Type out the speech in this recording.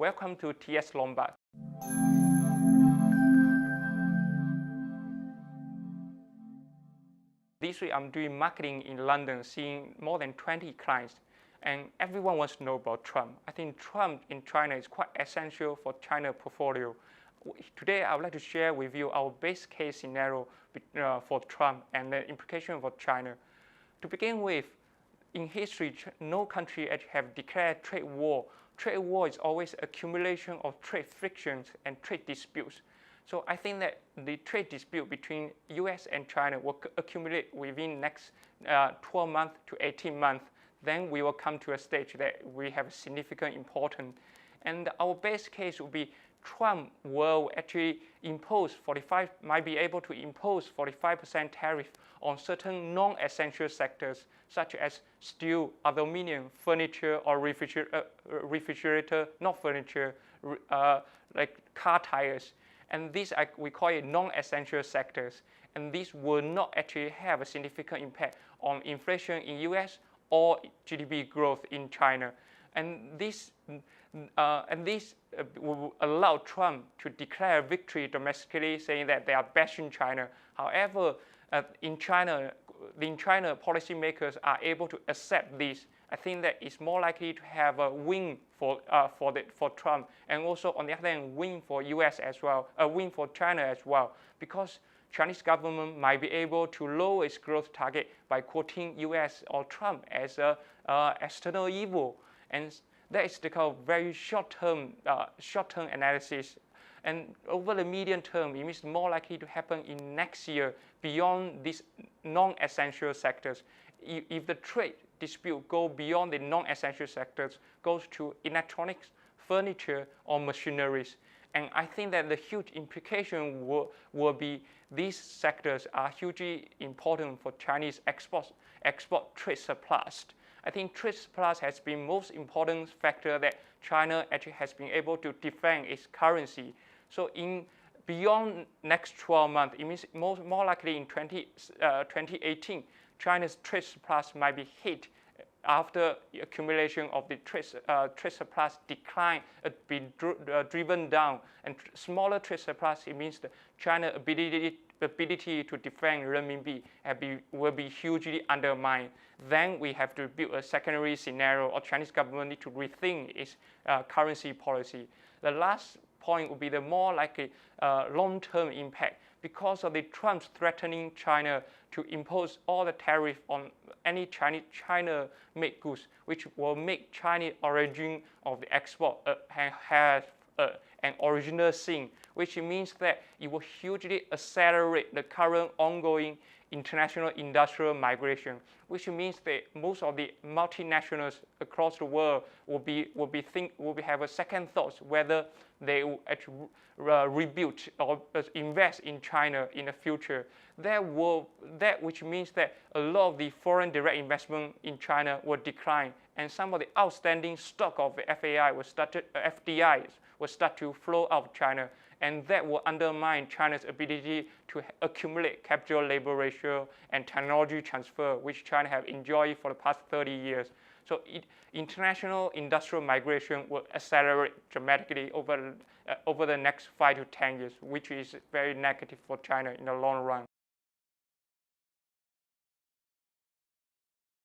Welcome to TS Lombard. This week I'm doing marketing in London, seeing more than 20 clients, and everyone wants to know about Trump. I think Trump in China is quite essential for China portfolio. Today I would like to share with you our base case scenario for Trump and the implication for China. To begin with, in history, no country have declared trade war. Trade war is always accumulation of trade frictions and trade disputes. So I think that the trade dispute between US and China will accumulate within next 12 months to 18 months. Then we will come to a stage that we have significant importance. And our best case would be Trump will actually might be able to impose 45% tariff on certain non-essential sectors such as steel, aluminum, furniture, or refrigerator, not furniture, like car tires. And these we call it non-essential sectors. And these will not actually have a significant impact on inflation in US or GDP growth in China. And this will allow Trump to declare victory domestically, saying that they are bashing China. However, in China, policymakers are able to accept this. I think that it's more likely to have a win for Trump, and also on the other hand, win for US as well, a win for China as well, because Chinese government might be able to lower its growth target by quoting US or Trump as a external evil, and that is the kind of very short-term analysis. And over the medium term, it is more likely to happen in next year beyond these non-essential sectors. If the trade dispute go beyond the non-essential sectors, goes to electronics, furniture, or machineries. And I think that the huge implication will be these sectors are hugely important for Chinese export trade surplus. I think trade surplus has been most important factor that China actually has been able to defend its currency. So beyond next 12 months, it means more likely in 2018, China's trade surplus might be hit after the accumulation of the trade surplus decline been driven down, and smaller trade surplus, it means the China's ability to defend renminbi will be hugely undermined. Then we have to build a secondary scenario, or Chinese government need to rethink its currency policy. The last point would be the more likely long-term impact, because of the Trump's threatening China to impose all the tariff on any China-made goods, which will make Chinese origin of the export have an original sin, which means that it will hugely accelerate the current ongoing international industrial migration, which means that most of the multinationals across the world will have a second thought whether they will actually rebuild or invest in China in the future. Which means that a lot of the foreign direct investment in China will decline, and some of the outstanding stock of the FDI will start to flow out of China, and that will undermine China's ability to accumulate capital labor ratio and technology transfer, which China have enjoyed for the past 30 years. So international industrial migration will accelerate dramatically over the next 5 to 10 years, which is very negative for China in the long run.